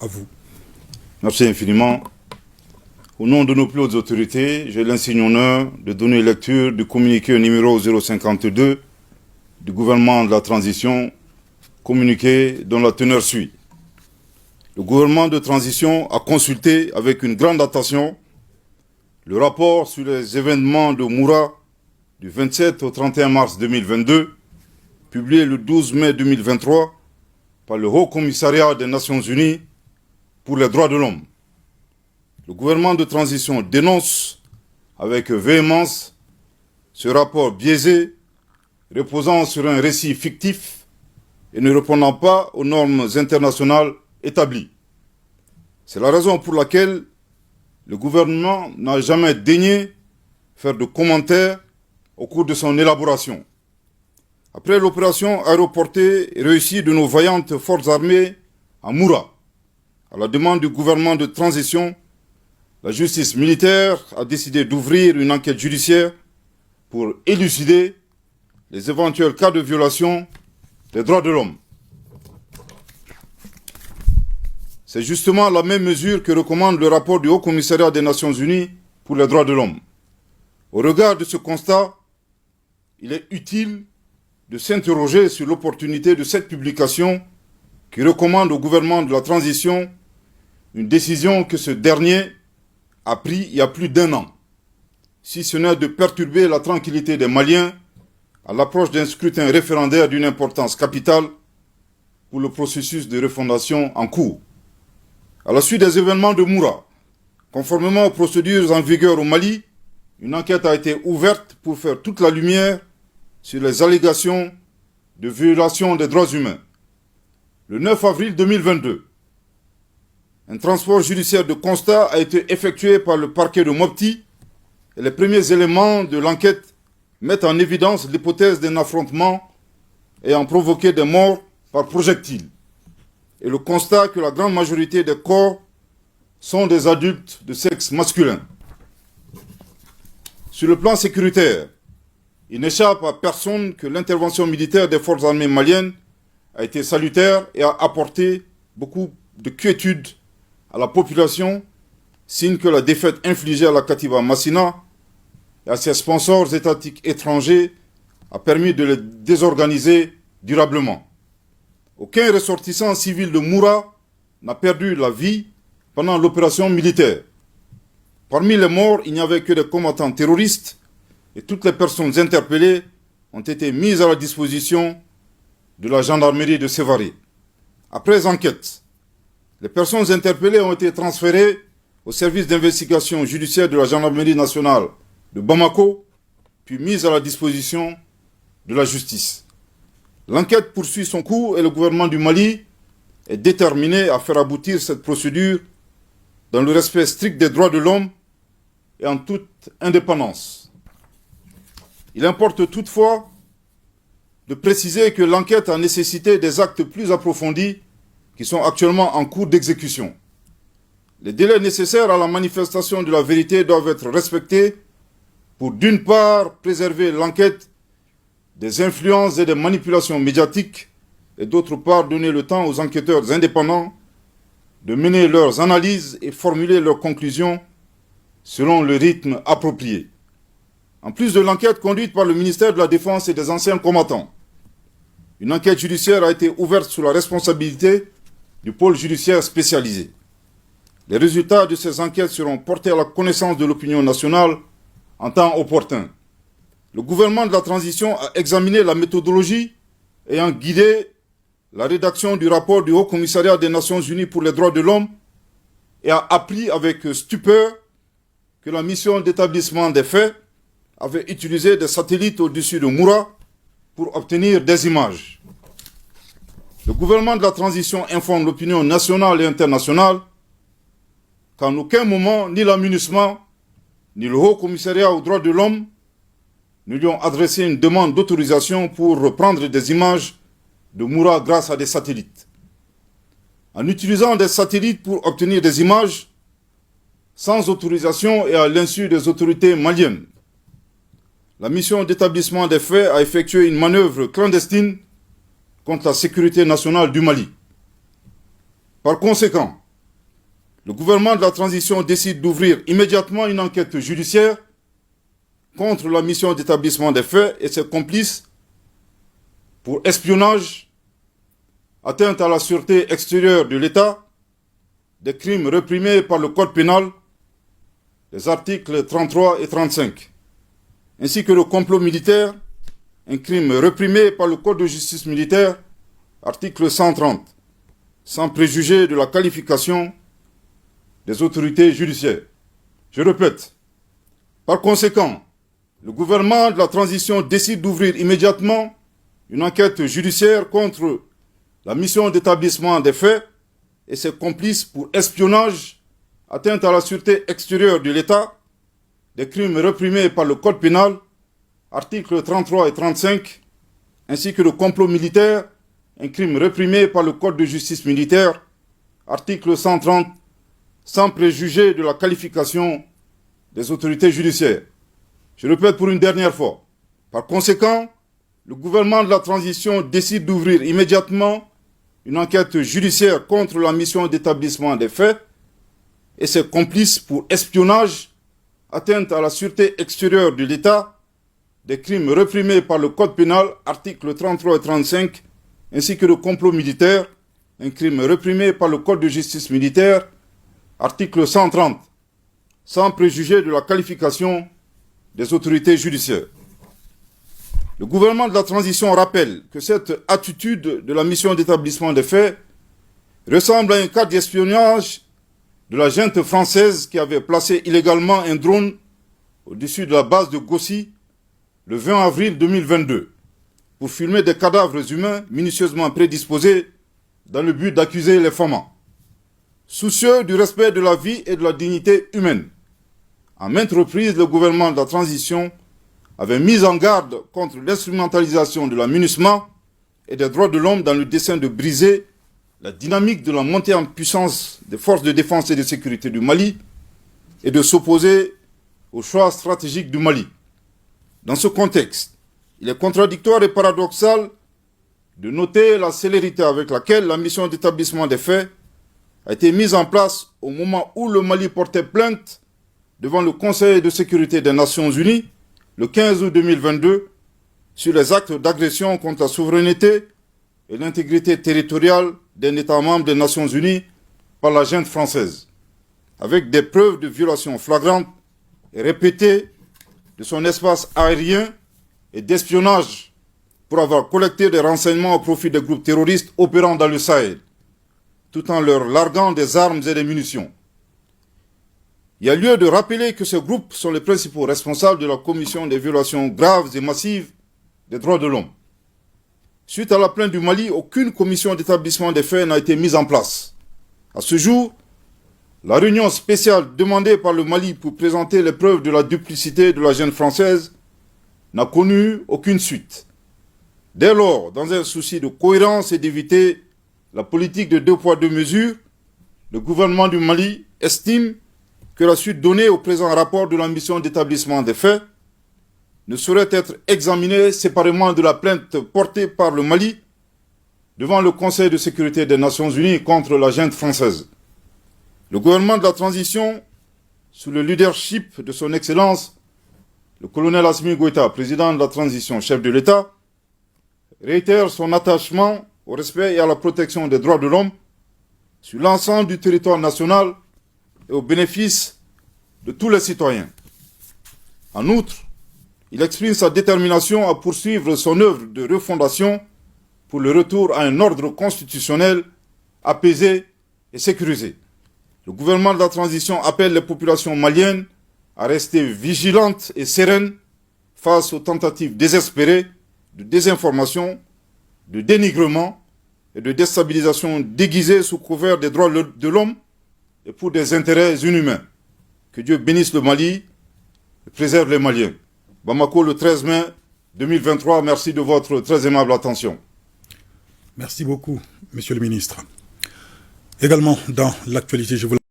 À vous. Merci infiniment. Au nom de nos plus hautes autorités, j'ai l'insigne honneur de donner lecture du communiqué numéro 052 du gouvernement de la transition, communiqué dont la teneur suit. Le gouvernement de transition a consulté avec une grande attention le rapport sur les événements de Moura du 27 au 31 mars 2022, publié le 12 mai 2023 par le Haut Commissariat des Nations Unies pour les droits de l'homme. Le gouvernement de transition dénonce avec véhémence ce rapport biaisé, reposant sur un récit fictif et ne répondant pas aux normes internationales établies. C'est la raison pour laquelle le gouvernement n'a jamais daigné faire de commentaires au cours de son élaboration. Après l'opération aéroportée réussie de nos vaillantes forces armées à Moura, à la demande du gouvernement de transition, la justice militaire a décidé d'ouvrir une enquête judiciaire pour élucider les éventuels cas de violation des droits de l'homme. C'est justement la même mesure que recommande le rapport du Haut Commissariat des Nations Unies pour les droits de l'homme. Au regard de ce constat, il est utile de s'interroger sur l'opportunité de cette publication qui recommande au gouvernement de la transition une décision que ce dernier a prise il y a plus d'1 an, si ce n'est de perturber la tranquillité des Maliens à l'approche d'un scrutin référendaire d'une importance capitale pour le processus de refondation en cours. À la suite des événements de Moura, conformément aux procédures en vigueur au Mali, une enquête a été ouverte pour faire toute la lumière sur les allégations de violation des droits humains. Le 9 avril 2022, un transport judiciaire de constat a été effectué par le parquet de Mopti et les premiers éléments de l'enquête mettent en évidence l'hypothèse d'un affrontement ayant provoqué des morts par projectile et le constat que la grande majorité des corps sont des adultes de sexe masculin. Sur le plan sécuritaire, il n'échappe à personne que l'intervention militaire des forces armées maliennes a été salutaire et a apporté beaucoup de quiétude à la population, signe que la défaite infligée à la Katiba Massina et à ses sponsors étatiques étrangers a permis de les désorganiser durablement. Aucun ressortissant civil de Moura n'a perdu la vie pendant l'opération militaire. Parmi les morts, il n'y avait que des combattants terroristes et toutes les personnes interpellées ont été mises à la disposition de la gendarmerie de Sévaré. Après enquête, les personnes interpellées ont été transférées au service d'investigation judiciaire de la gendarmerie nationale de Bamako, puis mises à la disposition de la justice. L'enquête poursuit son cours et le gouvernement du Mali est déterminé à faire aboutir cette procédure dans le respect strict des droits de l'homme et en toute indépendance. Il importe toutefois de préciser que l'enquête a nécessité des actes plus approfondis qui sont actuellement en cours d'exécution. Les délais nécessaires à la manifestation de la vérité doivent être respectés pour, d'une part, préserver l'enquête des influences et des manipulations médiatiques et, d'autre part, donner le temps aux enquêteurs indépendants de mener leurs analyses et formuler leurs conclusions selon le rythme approprié. En plus de l'enquête conduite par le ministère de la Défense et des anciens combattants, une enquête judiciaire a été ouverte sous la responsabilité du pôle judiciaire spécialisé. Les résultats de ces enquêtes seront portés à la connaissance de l'opinion nationale en temps opportun. Le gouvernement de la transition a examiné la méthodologie ayant guidé la rédaction du rapport du Haut Commissariat des Nations Unies pour les droits de l'homme et a appris avec stupeur que la mission d'établissement des faits avait utilisé des satellites au-dessus de Moura pour obtenir des images. Le gouvernement de la transition informe l'opinion nationale et internationale qu'en aucun moment, ni la MINUSMA, ni le Haut Commissariat aux droits de l'homme ne lui ont adressé une demande d'autorisation pour reprendre des images de Moura grâce à des satellites. En utilisant des satellites pour obtenir des images, sans autorisation et à l'insu des autorités maliennes, la mission d'établissement des faits a effectué une manœuvre clandestine contre la sécurité nationale du Mali. Par conséquent, le gouvernement de la transition décide d'ouvrir immédiatement une enquête judiciaire contre la mission d'établissement des faits et ses complices pour espionnage, atteinte à la sûreté extérieure de l'État, des crimes réprimés par le Code pénal, les articles 33 et 35, ainsi que le complot militaire, un crime réprimé par le Code de justice militaire, article 130, sans préjuger de la qualification des autorités judiciaires. Je répète, par conséquent, le gouvernement de la transition décide d'ouvrir immédiatement une enquête judiciaire contre la mission d'établissement des faits et ses complices pour espionnage, atteinte à la sûreté extérieure de l'État, des crimes réprimés par le Code pénal, articles 33 et 35, ainsi que le complot militaire, un crime réprimé par le Code de justice militaire, article 130, sans préjuger de la qualification des autorités judiciaires. Je répète pour une dernière fois. Par conséquent, le gouvernement de la transition décide d'ouvrir immédiatement une enquête judiciaire contre la mission d'établissement des faits et ses complices pour espionnage, atteinte à la sûreté extérieure de l'État, des crimes réprimés par le Code pénal, articles 33 et 35, ainsi que le complot militaire, un crime réprimé par le Code de justice militaire, article 130, sans préjuger de la qualification des autorités judiciaires. Le gouvernement de la transition rappelle que cette attitude de la mission d'établissement des faits ressemble à un cas d'espionnage de la junte française qui avait placé illégalement un drone au-dessus de la base de Gossi le 20 avril 2022 pour filmer des cadavres humains minutieusement prédisposés dans le but d'accuser les femmes. Soucieux du respect de la vie et de la dignité humaine, à maintes reprises, le gouvernement de la transition avait mis en garde contre l'instrumentalisation de la MINUSMA et des droits de l'homme dans le dessein de briser la dynamique de la montée en puissance des forces de défense et de sécurité du Mali et de s'opposer au choix stratégique du Mali. Dans ce contexte, il est contradictoire et paradoxal de noter la célérité avec laquelle la mission d'établissement des faits a été mise en place au moment où le Mali portait plainte devant le Conseil de sécurité des Nations Unies le 15 août 2022 sur les actes d'agression contre la souveraineté et l'intégrité territoriale d'un État membre des Nations Unies par la junte française, avec des preuves de violations flagrantes et répétées de son espace aérien et d'espionnage pour avoir collecté des renseignements au profit des groupes terroristes opérant dans le Sahel, tout en leur larguant des armes et des munitions. Il y a lieu de rappeler que ces groupes sont les principaux responsables de la commission des violations graves et massives des droits de l'homme. Suite à la plainte du Mali, aucune commission d'établissement des faits n'a été mise en place. À ce jour, la réunion spéciale demandée par le Mali pour présenter les preuves de la duplicité de la junte française n'a connu aucune suite. Dès lors, dans un souci de cohérence et d'éviter la politique de deux poids deux mesures, le gouvernement du Mali estime que la suite donnée au présent rapport de la mission d'établissement des faits ne saurait être examinée séparément de la plainte portée par le Mali devant le Conseil de sécurité des Nations Unies contre la junte française. Le gouvernement de la transition, sous le leadership de son Excellence, le colonel Assimi Goïta, président de la transition, chef de l'État, réitère son attachement au respect et à la protection des droits de l'homme sur l'ensemble du territoire national et au bénéfice de tous les citoyens. En outre, il exprime sa détermination à poursuivre son œuvre de refondation pour le retour à un ordre constitutionnel apaisé et sécurisé. Le gouvernement de la transition appelle les populations maliennes à rester vigilantes et sereines face aux tentatives désespérées de désinformation, de dénigrement et de déstabilisation déguisée sous couvert des droits de l'homme et pour des intérêts inhumains. Que Dieu bénisse le Mali et préserve les Maliens. Bamako, le 13 mai 2023. Merci de votre très aimable attention. Merci beaucoup, Monsieur le Ministre. Également, dans l'actualité, je vous